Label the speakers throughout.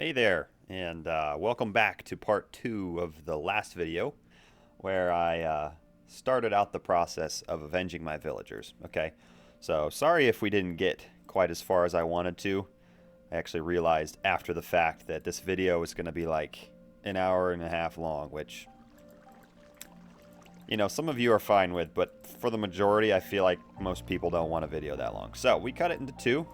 Speaker 1: Hey there, and welcome back to part 2 of the last video, where I started out the process of avenging my villagers. Okay, so sorry if we didn't get quite as far as I wanted to. I actually realized after the fact that this video is going to be like an hour and a half long, which, you know, some of you are fine with, but for the majority, I feel like most people don't want a video that long. So we cut it into 2,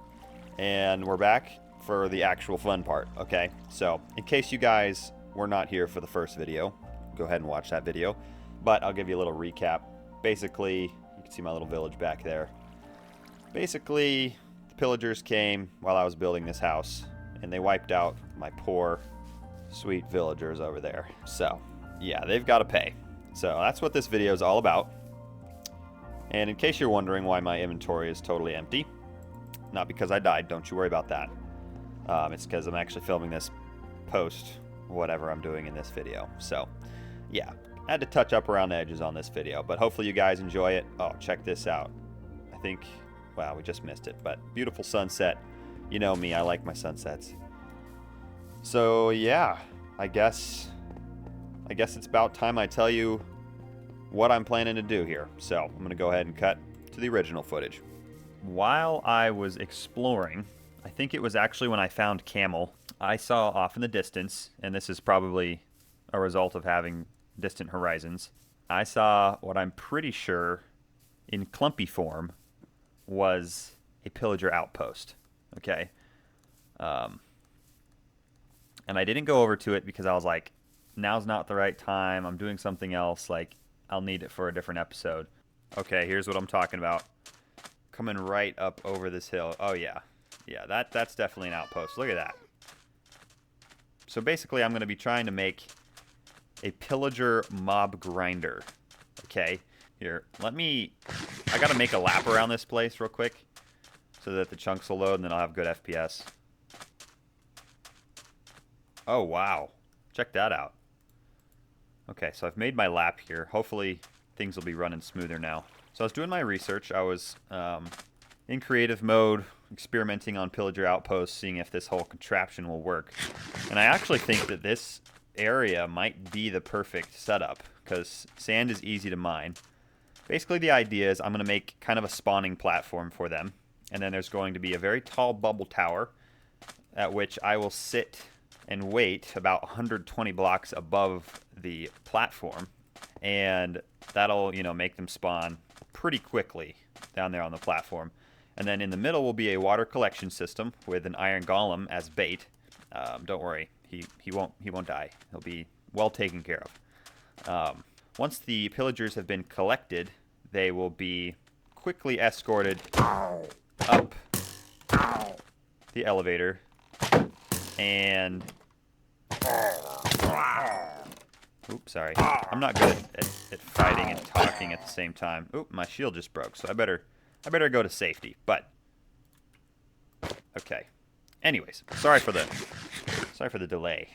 Speaker 1: and we're back for the actual fun part. Okay, so in case you guys were not here for the first video, go ahead and watch that video, but I'll give you a little recap. Basically, you can see my little village back there. Basically, the pillagers came while I was building this house, and they wiped out my poor sweet villagers over there. So yeah, they've got to pay. So that's what this video is all about. And in case you're wondering why my inventory is totally empty, not because I died, don't you worry about that. It's because I'm actually filming this post whatever I'm doing in this video. So yeah, I had to touch up around the edges on this video, but hopefully you guys enjoy it. Oh, check this out. I think, wow, we just missed it, but beautiful sunset. You know me, I like my sunsets. So yeah, I guess it's about time I tell you what I'm planning to do here. So I'm going to go ahead and cut to the original footage. While I was exploring, I think it was actually when I found Camel, I saw off in the distance, and this is probably a result of having distant horizons, I saw what I'm pretty sure in clumpy form was a pillager outpost. Okay. And I didn't go over to it because I was like, now's not the right time. I'm doing something else. Like, I'll need it for a different episode. Okay, here's what I'm talking about. Coming right up over this hill. Oh, yeah. Yeah, that's definitely an outpost. Look at that. So basically, I'm going to be trying to make a pillager mob grinder. Okay, here, I got to make a lap around this place real quick so that the chunks will load, and then I'll have good FPS. Oh, wow. Check that out. Okay, so I've made my lap here. Hopefully, things will be running smoother now. So I was doing my research. I was in creative mode, experimenting on pillager outposts, seeing if this whole contraption will work. And I actually think that this area might be the perfect setup because sand is easy to mine. Basically, the idea is I'm going to make kind of a spawning platform for them. And then there's going to be a very tall bubble tower at which I will sit and wait about 120 blocks above the platform. And that'll, you know, make them spawn pretty quickly down there on the platform. And then in the middle will be a water collection system with an iron golem as bait. Don't worry, he won't die. He'll be well taken care of. Once the pillagers have been collected, they will be quickly escorted up the elevator and... Oops, sorry. I'm not good at fighting and talking at the same time. Oop, my shield just broke, so I better go to safety. But okay. Anyways, sorry for the delay.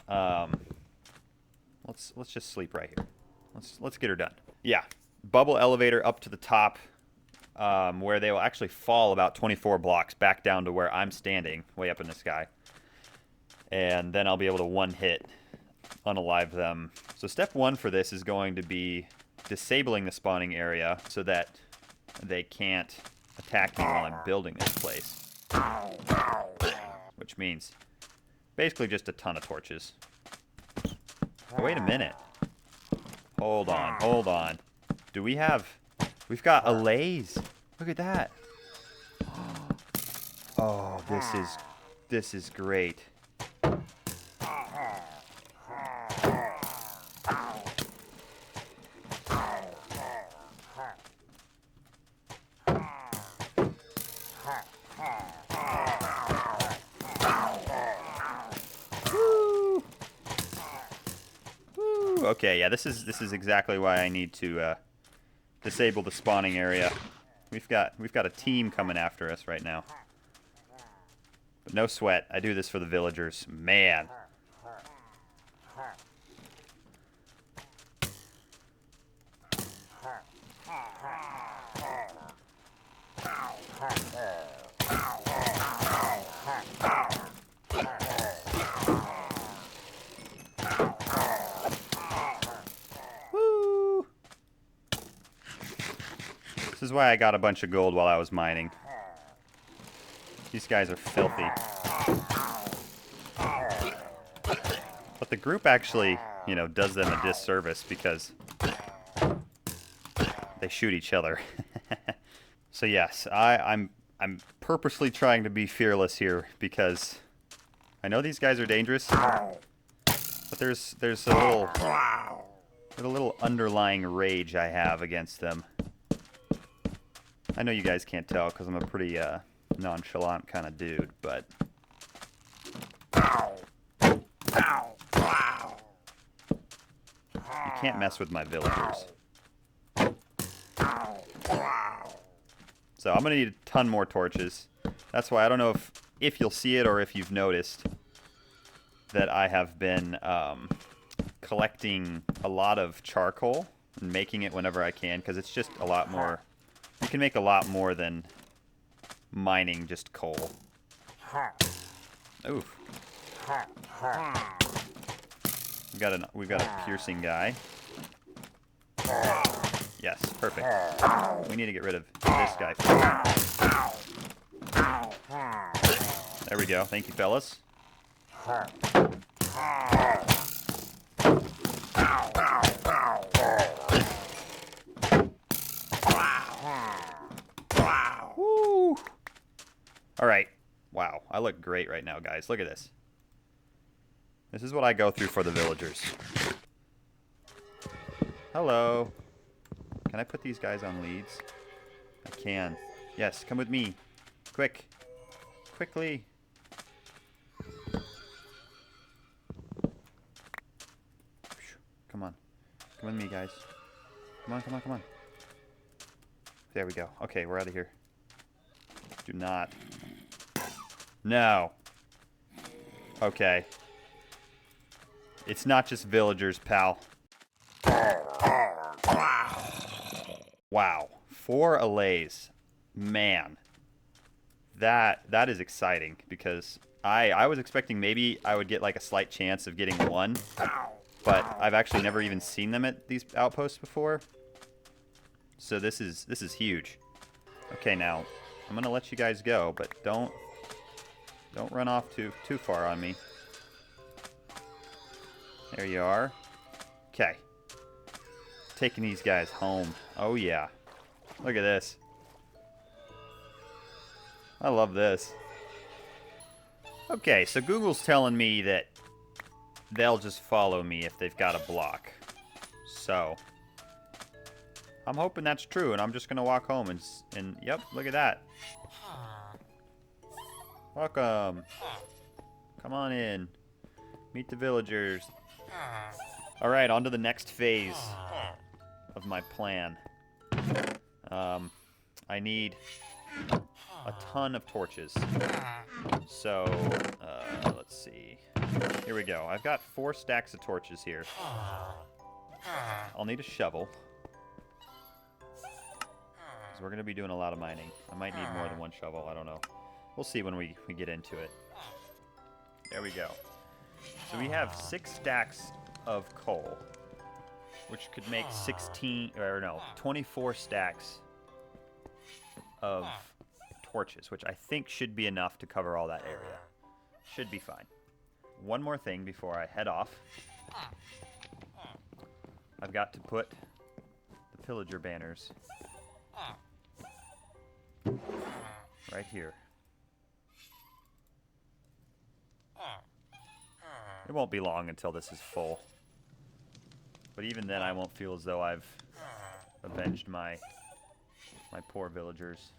Speaker 1: Let's just sleep right here. Let's get her done. Yeah, bubble elevator up to the top, where they will actually fall about 24 blocks back down to where I'm standing, way up in the sky. And then I'll be able to one hit unalive them. So step 1 for this is going to be disabling the spawning area so that they can't attack me while I'm building this place. Which means basically just a ton of torches. Oh, wait a minute. Hold on. We've got Allays. Look at that. Oh, this is great. Okay, yeah, this is exactly why I need to disable the spawning area. We've got a team coming after us right now. But no sweat. I do this for the villagers. Man. This is why I got a bunch of gold while I was mining. These guys are filthy. But the group actually, you know, does them a disservice because they shoot each other. So yes, I'm purposely trying to be fearless here because I know these guys are dangerous, but there's a little underlying rage I have against them. I know you guys can't tell because I'm a pretty nonchalant kind of dude, but you can't mess with my villagers. So I'm gonna need a ton more torches. That's why I don't know if you'll see it or if you've noticed that I have been collecting a lot of charcoal and making it whenever I can, because it's just a lot more. You can make a lot more than mining just coal. Oof. We've got a piercing guy. Yes, perfect. We need to get rid of this guy. There we go. Thank you, fellas. Woo! All right. Wow, I look great right now, guys. Look at this. This is what I go through for the villagers. Hello. Can I put these guys on leads? I can. Yes, come with me. Quick. Quickly. Come on. Come with me, guys. Come on, come on, come on. There we go. Okay, we're out of here. Do not. No. Okay. It's not just villagers, pal. Wow. 4 allays. Man. That is exciting because I was expecting maybe I would get like a slight chance of getting 1, but I've actually never even seen them at these outposts before. So this is huge. Okay, now I'm gonna let you guys go, but don't run off too far on me. There you are. Okay. Taking these guys home. Oh yeah. Look at this. I love this. Okay, so Google's telling me that they'll just follow me if they've got a block. So I'm hoping that's true, and I'm just gonna walk home and yep, look at that. Welcome. Come on in. Meet the villagers. Alright, on to the next phase of my plan. I need a ton of torches. So, let's see. Here we go. I've got 4 stacks of torches here. I'll need a shovel. Because we're going to be doing a lot of mining. I might need more than 1 shovel. I don't know. We'll see when we get into it. There we go. So we have 6 stacks of coal, which could make 24 stacks of torches, which I think should be enough to cover all that area. Should be fine. One more thing before I head off. I've got to put the pillager banners right here. It won't be long until this is full. But even then, I won't feel as though I've avenged my poor villagers.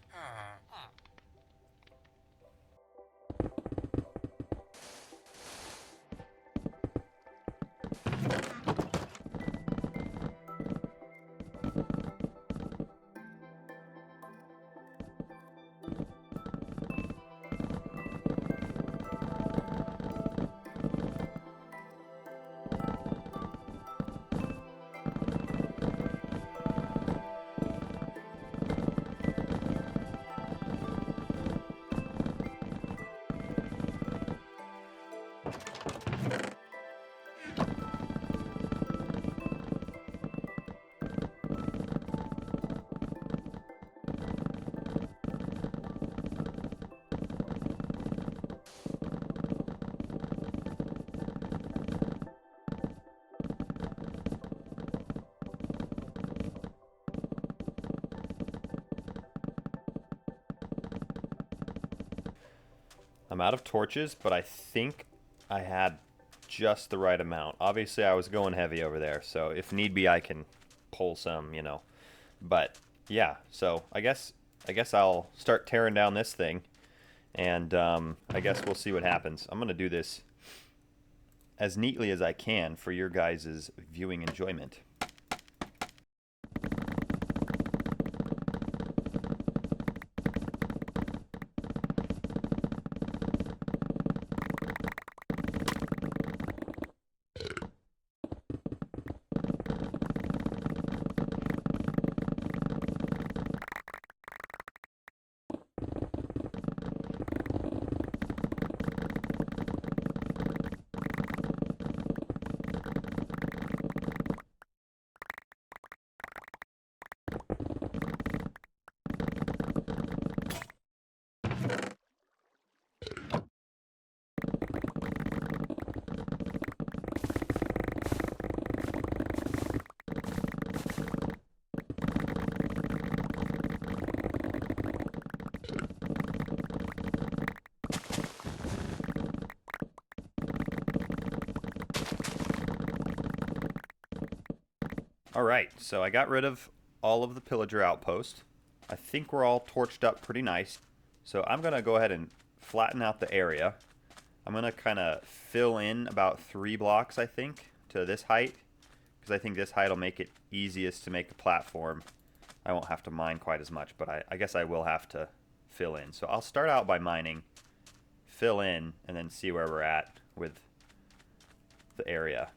Speaker 1: I'm out of torches, but I think I had just the right amount. Obviously, I was going heavy over there, so if need be, I can pull some, you know. But yeah, so I guess I'll start tearing down this thing, and I guess we'll see what happens. I'm gonna do this as neatly as I can for your guys' viewing enjoyment. Alright, so I got rid of all of the pillager outposts. I think we're all torched up pretty nice. So I'm going to go ahead and flatten out the area. I'm going to kind of fill in about 3 blocks, I think, to this height. Because I think this height will make it easiest to make a platform. I won't have to mine quite as much, but I guess I will have to fill in. So I'll start out by mining, fill in, and then see where we're at with the area.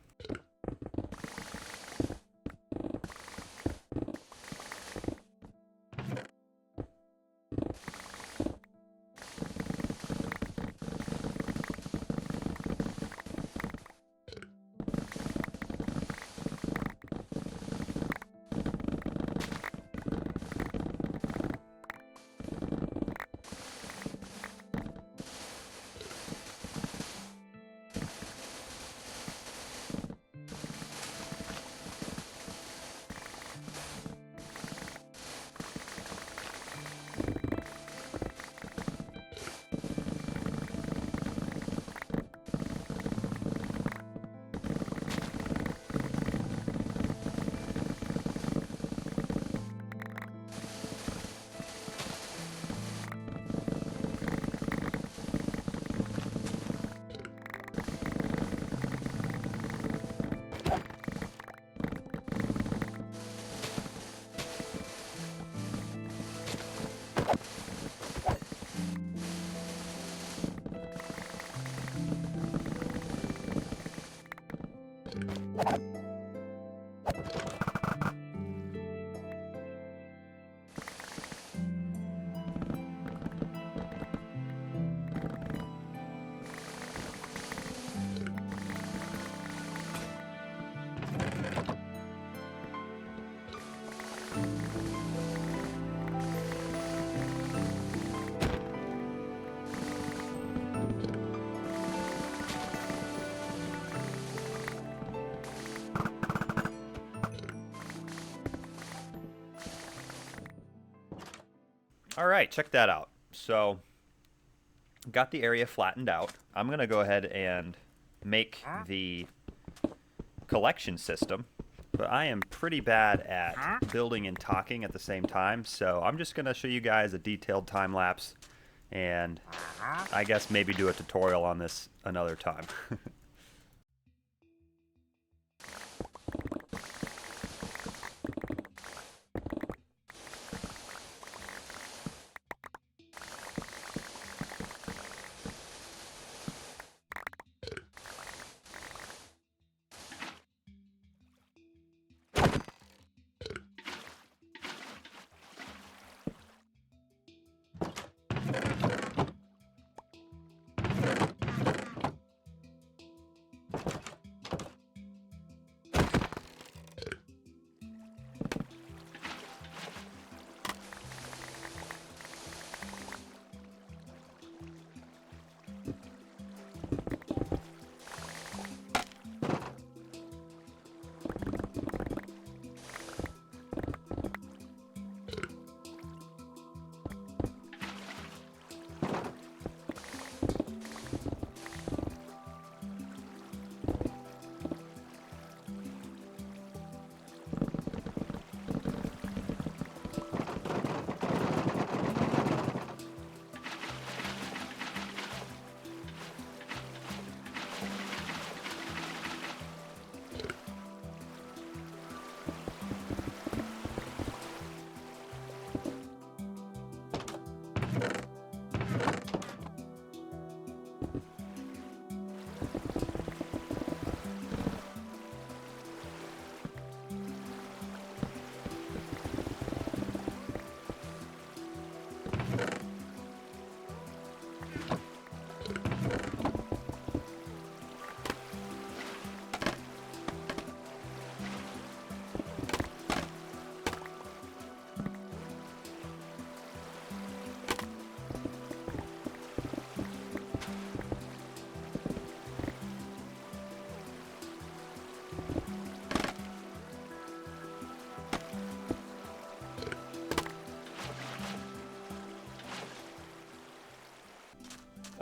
Speaker 1: All right, check that out. So, got the area flattened out. I'm going to go ahead and make the collection system. But I am pretty bad at building and talking at the same time, so I'm just going to show you guys a detailed time lapse, and I guess maybe do a tutorial on this another time.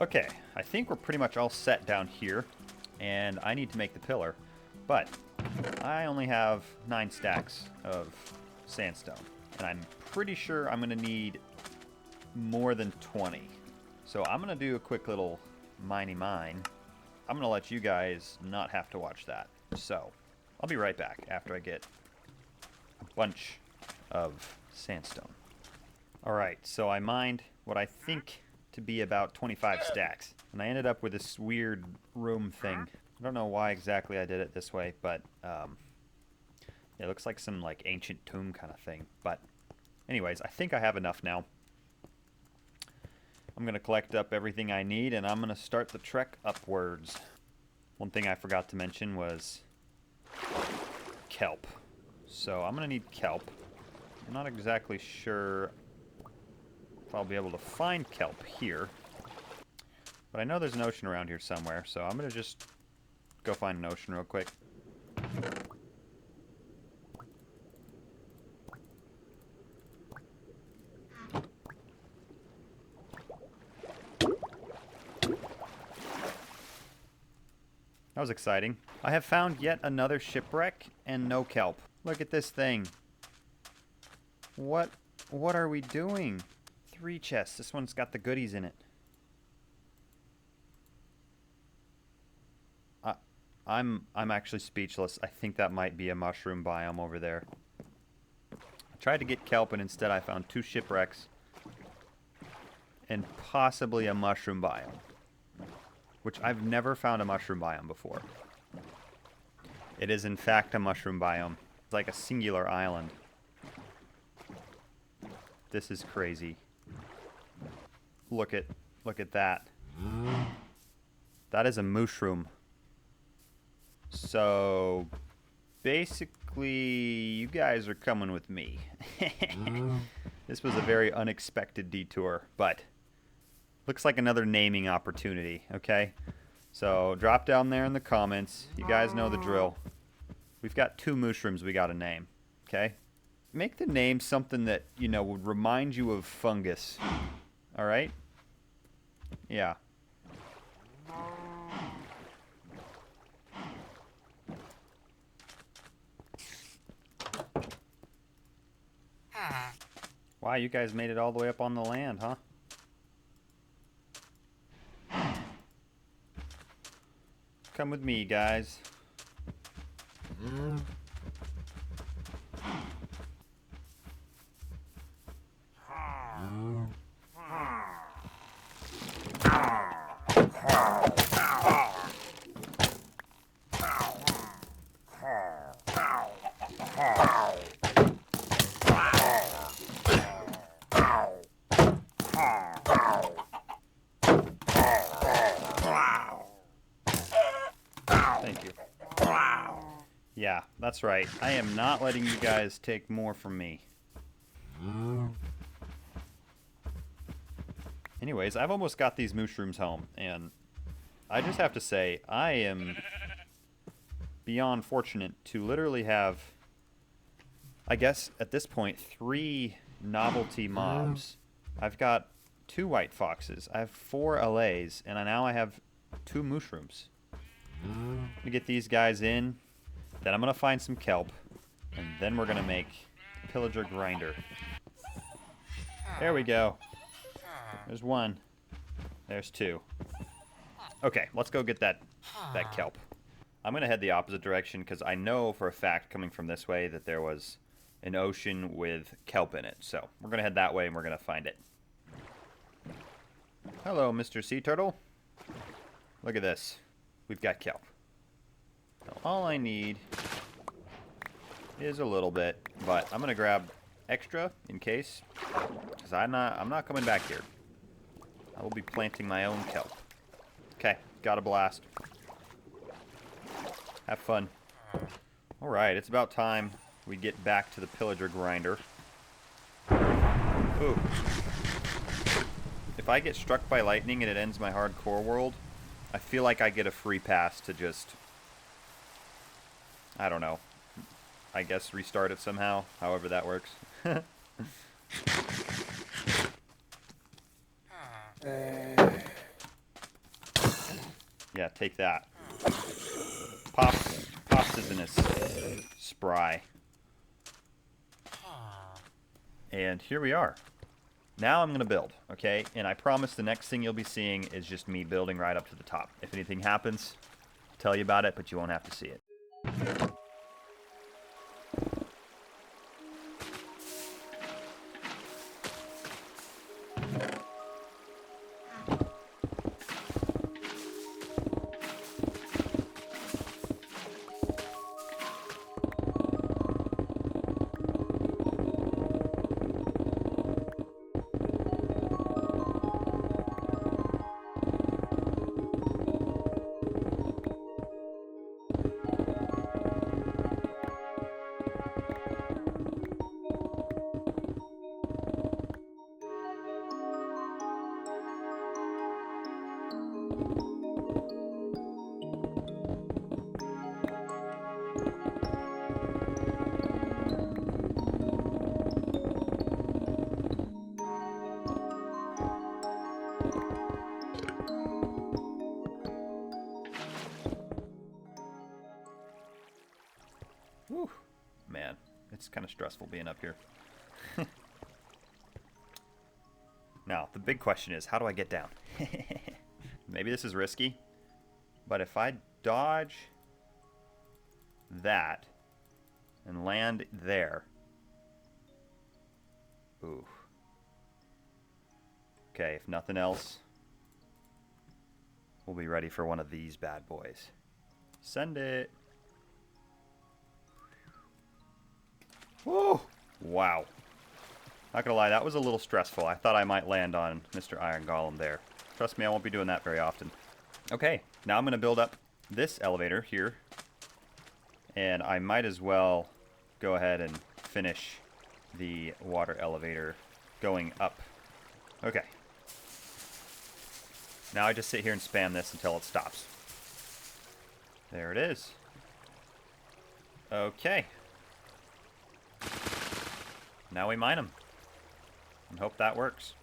Speaker 1: Okay, I think we're pretty much all set down here, and I need to make the pillar, but I only have 9 stacks of sandstone, and I'm pretty sure I'm going to need more than 20. So I'm going to do a quick little mine. I'm going to let you guys not have to watch that. So I'll be right back after I get a bunch of sandstone. Alright, so I mined what I think to be about 25 stacks, and I ended up with this weird room thing. I don't know why exactly I did it this way, but it looks like some like ancient tomb kind of thing. But anyways, I think I have enough now. I'm going to collect up everything I need, and I'm going to start the trek upwards. One thing I forgot to mention was kelp. So I'm going to need kelp. I'm not exactly sure if I'll be able to find kelp here, but I know there's an ocean around here somewhere, so I'm going to just go find an ocean real quick. That was exciting. I have found yet another shipwreck and no kelp. Look at this thing. What are we doing? 3 chests. This one's got the goodies in it. I'm actually speechless. I think that might be a mushroom biome over there. I tried to get kelp, and instead I found 2 shipwrecks and possibly a mushroom biome, which I've never found a mushroom biome before. It is in fact a mushroom biome. It's like a singular island. This is crazy. Look at that. That is a mushroom. So basically, you guys are coming with me. This was a very unexpected detour, but looks like another naming opportunity, okay? So drop down there in the comments. You guys know the drill. We've got 2 mushrooms we got to name, okay? Make the name something that, you know, would remind you of fungus. All right? Yeah. Wow, you guys made it all the way up on the land, huh? Come with me, guys. Thank you. Yeah, that's right. I am not letting you guys take more from me. Anyways, I've almost got these mushrooms home, and I just have to say, I am beyond fortunate to literally have, I guess, at this point, 3 novelty mobs. I've got 2 white foxes, I have 4 allays, and now I have 2 mushrooms. I'm gonna get these guys in, then I'm gonna find some kelp, and then we're gonna make pillager grinder. There we go. There's 1. There's 2. Okay, let's go get that kelp. I'm gonna head the opposite direction because I know for a fact coming from this way that there was an ocean with kelp in it. So we're gonna head that way and we're gonna find it. Hello, Mr. Sea Turtle. Look at this. We've got kelp. Now, all I need is a little bit, but I'm gonna grab extra in case, because I'm not coming back here. I will be planting my own kelp. Okay, got a blast. Have fun. Alright, it's about time we get back to the pillager grinder. Ooh. If I get struck by lightning and it ends my hardcore world, I feel like I get a free pass to just, I don't know, I guess restart it somehow, however that works. Yeah, take that. Pops isn't as spry. And here we are. Now I'm going to build, okay? And I promise the next thing you'll be seeing is just me building right up to the top. If anything happens, I'll tell you about it, but you won't have to see it. Whew, man, it's kind of stressful being up here. Now, the big question is, how do I get down? Maybe this is risky, but if I dodge that and land there. Ooh. Okay, if nothing else, we'll be ready for one of these bad boys. Send it. Whoa! Wow. Not gonna lie, that was a little stressful. I thought I might land on Mr. Iron Golem there. Trust me, I won't be doing that very often. Okay, now I'm gonna build up this elevator here. And I might as well go ahead and finish the water elevator going up. Okay. Now I just sit here and spam this until it stops. There it is. Okay. Now we mine them. And hope that works.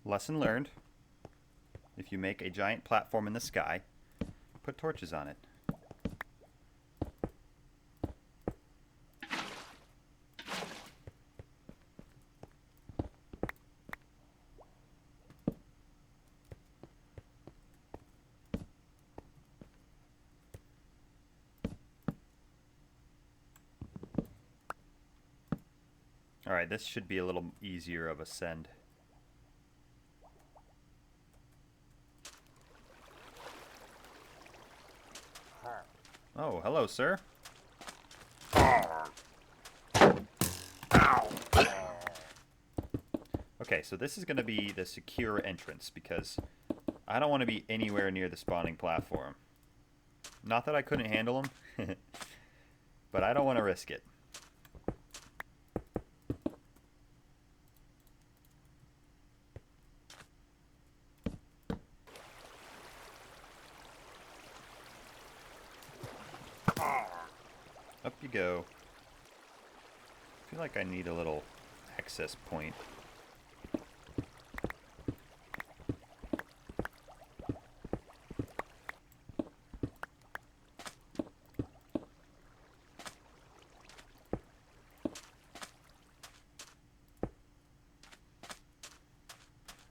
Speaker 1: Lesson learned. If you make a giant platform in the sky, put torches on it. Alright, this should be a little easier of a send. Oh, hello, sir. Okay, so this is going to be the secure entrance because I don't want to be anywhere near the spawning platform. Not that I couldn't handle them, but I don't want to risk it. Up you go. I feel like I need a little access point.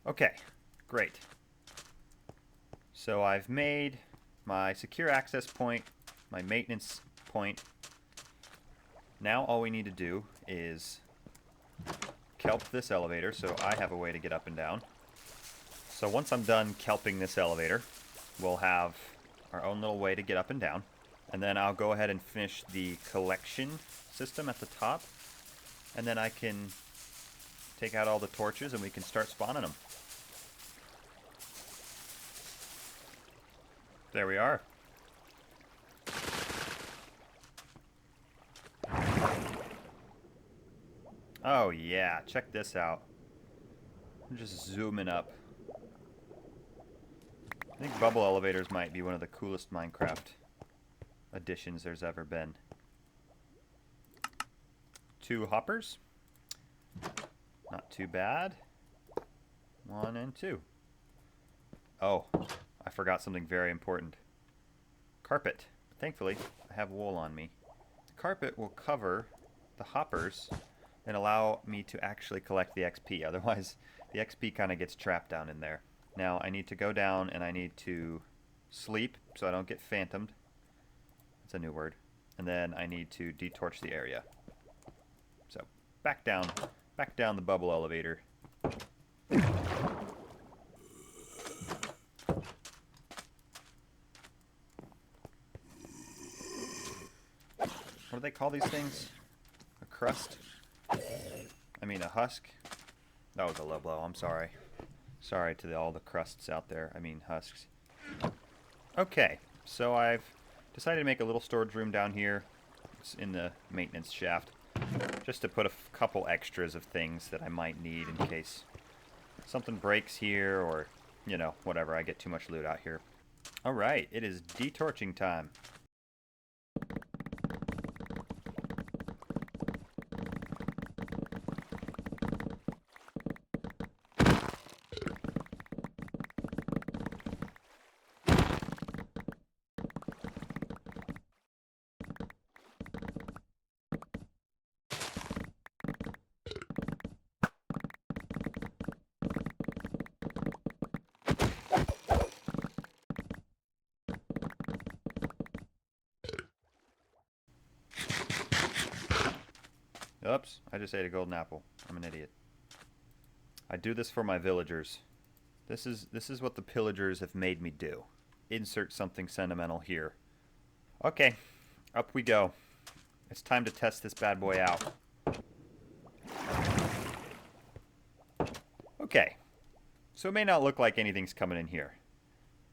Speaker 1: Okay, great. So I've made my secure access point, my maintenance point, Now all we need to do is kelp this elevator so I have a way to get up and down. So once I'm done kelping this elevator, we'll have our own little way to get up and down. And then I'll go ahead and finish the collection system at the top. And then I can take out all the torches and we can start spawning them. There we are. Oh yeah, check this out. I'm just zooming up. I think bubble elevators might be one of the coolest Minecraft additions there's ever been. 2 hoppers. Not too bad. 1 and 2. Oh, I forgot something very important. Carpet. Thankfully, I have wool on me. The carpet will cover the hoppers and allow me to actually collect the XP. Otherwise, the XP kind of gets trapped down in there. Now, I need to go down and I need to sleep so I don't get phantomed. That's a new word. And then I need to detorch the area. So, back down the bubble elevator. What do they call these things? A crust? I mean a husk? That was a low blow, I'm sorry. Sorry to all the crusts out there, I mean husks. Okay, so I've decided to make a little storage room down here. It's in the maintenance shaft. Just to put a couple extras of things that I might need in case something breaks here or, you know, whatever, I get too much loot out here. Alright, it is detorching time. Oops, I just ate a golden apple. I'm an idiot. I do this for my villagers. This is what the pillagers have made me do. Insert something sentimental here. Okay, up we go. It's time to test this bad boy out. Okay, so it may not look like anything's coming in here,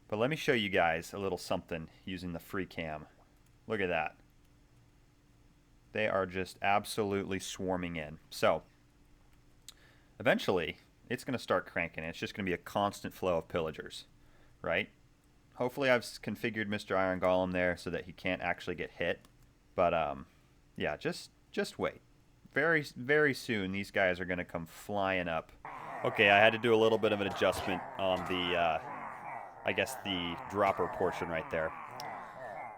Speaker 1: but let me show you guys a little something using the free cam. Look at that. They are just absolutely swarming in. So, eventually, it's going to start cranking. It's just going to be a constant flow of pillagers, right? Hopefully I've configured Mr. Iron Golem there so that he can't actually get hit. But, yeah, just wait. Very, very soon, these guys are going to come flying up. Okay, I had to do a little bit of an adjustment on the, I guess, the dropper portion right there.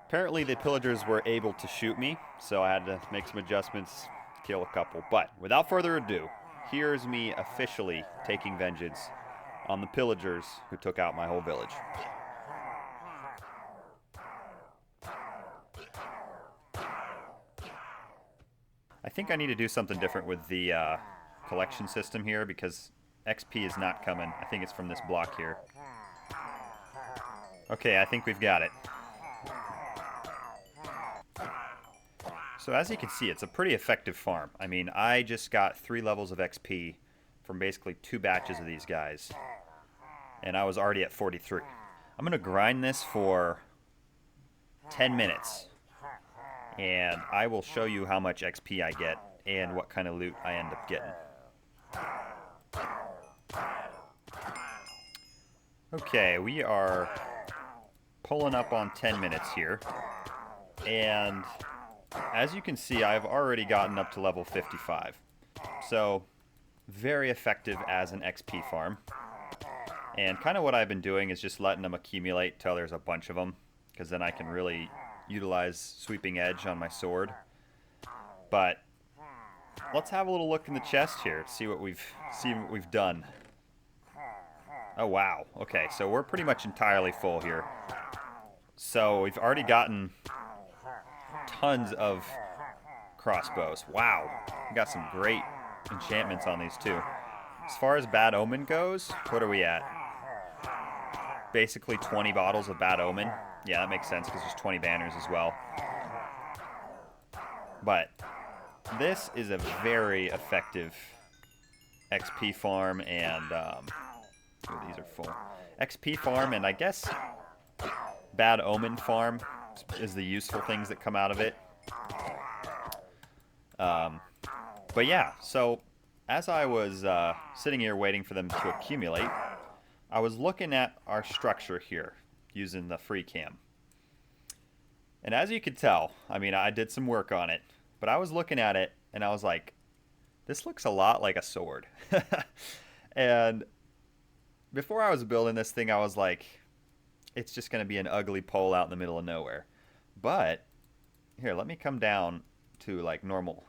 Speaker 1: Apparently the pillagers were able to shoot me, so I had to make some adjustments, kill a couple. But without further ado, here's me officially taking vengeance on the pillagers who took out my whole village. I think I need to do something different with the collection system here because XP is not coming. I think it's from this block here. Okay, I think we've got it. So as you can see, it's a pretty effective farm. I mean, I just got 3 levels of XP from basically 2 batches of these guys. And I was already at 43. I'm going to grind this for 10 minutes. And I will show you how much XP I get and what kind of loot I end up getting. Okay, we are pulling up on 10 minutes here. And as you can see, I've already gotten up to level 55. So, very effective as an XP farm. And kind of what I've been doing is just letting them accumulate till there's a bunch of them. Because then I can really utilize Sweeping Edge on my sword. But, let's have a little look in the chest here. See what we've done. Oh, wow. Okay, so we're pretty much entirely full here. So, we've already gotten tons of crossbows. Wow. We got some great enchantments on these too. As far as Bad Omen goes, what are we at? Basically 20 bottles of Bad Omen. Yeah, that makes sense because there's 20 banners as well. But this is a very effective XP farm and ooh, these are full. XP farm and I guess Bad Omen farm is the useful things that come out of it. But yeah, so as I was sitting here waiting for them to accumulate, I was looking at our structure here using the free cam. And as you could tell, I mean, I did some work on it, but I was looking at it and I was like, this looks a lot like a sword. And before I was building this thing, I was like, it's just going to be an ugly pole out in the middle of nowhere. But here, let me come down to like normal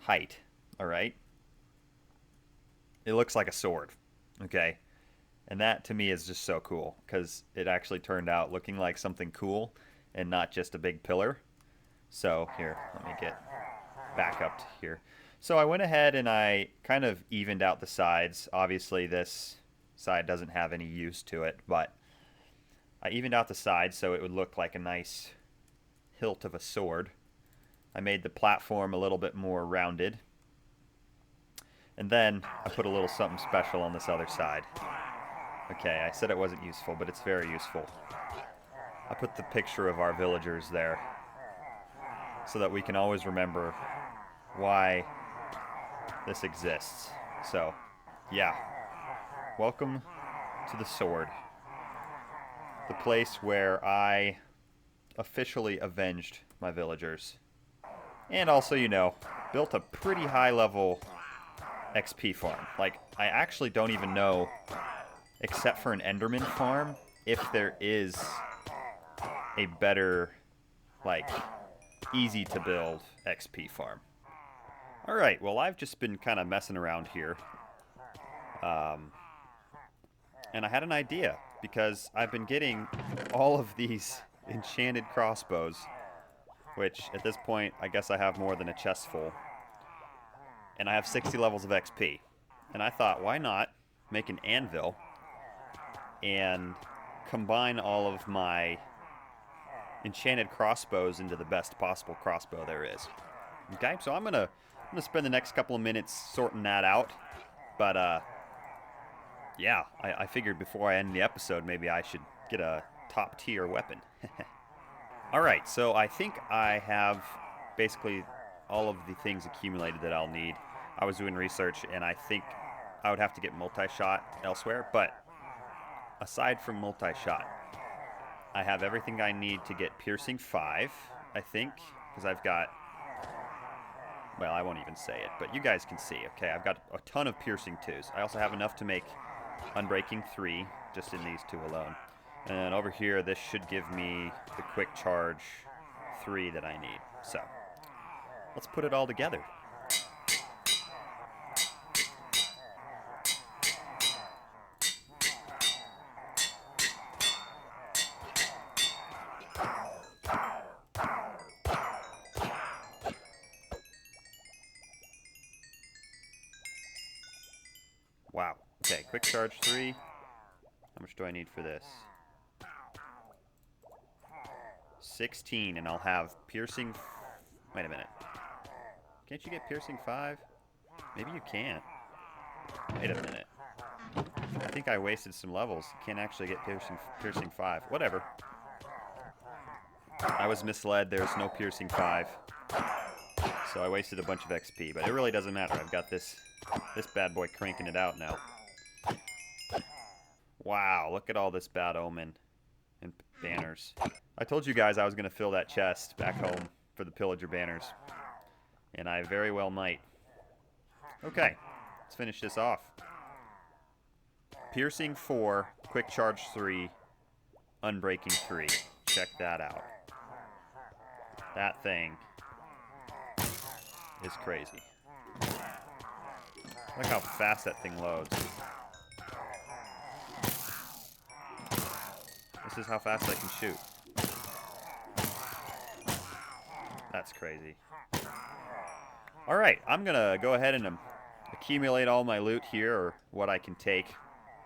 Speaker 1: height. All right. It looks like a sword. Okay. And that to me is just so cool because it actually turned out looking like something cool and not just a big pillar. So here, let me get back up to here. So I went ahead and I kind of evened out the sides. Obviously this side doesn't have any use to it, but I evened out the sides so it would look like a nice hilt of a sword. I made the platform a little bit more rounded. And then I put a little something special on this other side. Okay, I said it wasn't useful, but it's very useful. I put the picture of our villagers there so that we can always remember why this exists. So, yeah. Welcome to the sword. The place where I officially avenged my villagers. And also, you know, built a pretty high level XP farm. Like, I actually don't even know, except for an Enderman farm, if there is a better, like, easy to build XP farm. Alright, well I've just been kind of messing around here. And I had an idea, because I've been getting all of these enchanted crossbows, which at this point I guess I have more than a chest full. And I have 60 levels of XP. And I thought, why not make an anvil and combine all of my enchanted crossbows into the best possible crossbow there is. Okay, so I'm gonna spend the next couple of minutes sorting that out. But yeah, I figured before I end the episode, maybe I should get a top tier weapon. Alright, so I think I have basically all of the things accumulated that I'll need. I was doing research and I think I would have to get multi-shot elsewhere, but aside from multi-shot, I have everything I need to get piercing 5, I think, because I've got, well, I won't even say it, but you guys can see, okay? I've got a ton of piercing 2s. I also have enough to make unbreaking 3, just in these 2 alone. And over here, this should give me the quick charge 3 that I need. So, let's put it all together. Wow. Okay, quick charge 3. How much do I need for this? 16, and I'll have piercing... Wait a minute. Can't you get piercing 5? Maybe you can't. Wait a minute. I think I wasted some levels. You can't actually get piercing 5. Whatever. I was misled. There's no piercing 5. So I wasted a bunch of XP, but it really doesn't matter. I've got this bad boy cranking it out now. Wow, look at all this Bad Omen and banners. I told you guys I was going to fill that chest back home for the pillager banners. And I very well might. Okay, let's finish this off. Piercing 4, quick charge 3, unbreaking 3. Check that out. That thing is crazy. Look how fast that thing loads. This is how fast I can shoot. That's crazy. Alright, I'm gonna go ahead and accumulate all my loot here, or what I can take.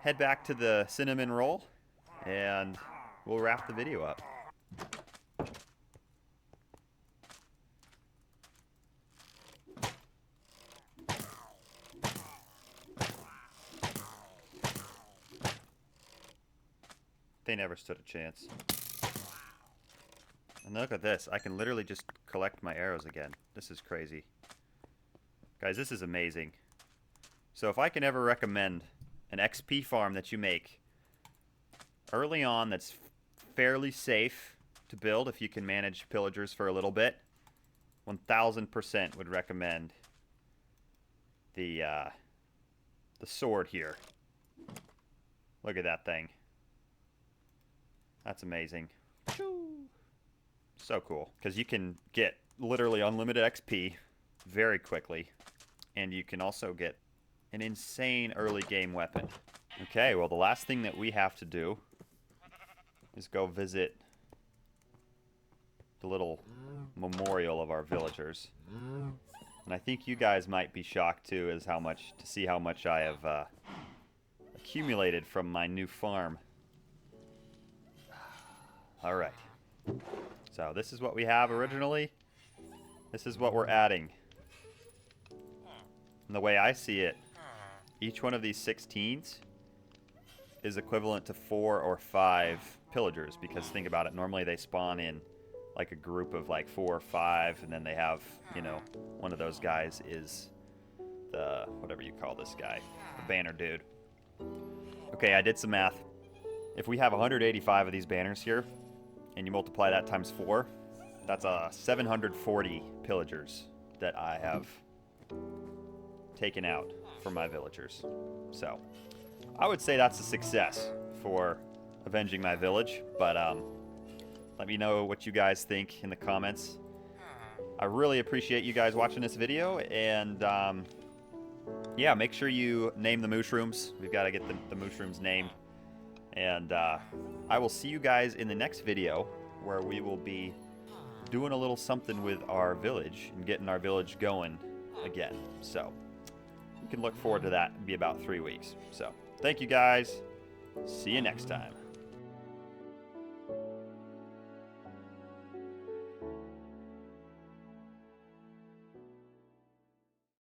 Speaker 1: Head back to the cinnamon roll, and we'll wrap the video up. They never stood a chance. And look at this. I can literally just collect my arrows again. This is crazy. Guys, this is amazing. So if I can ever recommend an XP farm that you make early on that's fairly safe to build if you can manage pillagers for a little bit, 1000% would recommend the sword here. Look at that thing. That's amazing. So cool, because you can get literally unlimited XP very quickly, and you can also get an insane early game weapon. Okay, well the last thing that we have to do is go visit the little memorial of our villagers. And I think you guys might be shocked too as to see how much I have accumulated from my new farm. Alright. So this is what we have originally. This is what we're adding. And the way I see it, each one of these 16s is equivalent to 4 or 5 pillagers. Because think about it, normally they spawn in like a group of like 4 or 5. And then they have, you know, one of those guys is the, whatever you call this guy, the banner dude. Okay, I did some math. If we have 185 of these banners here, and you multiply that times 4, that's 740 pillagers that I have taken out from my villagers. So, I would say that's a success for avenging my village, but let me know what you guys think in the comments. I really appreciate you guys watching this video, and yeah, make sure you name the mushrooms. We've got to get the mushrooms named. And I will see you guys in the next video, where we will be doing a little something with our village and getting our village going again. So you can look forward to that. It'll be about 3 weeks. So thank you guys. See you next time.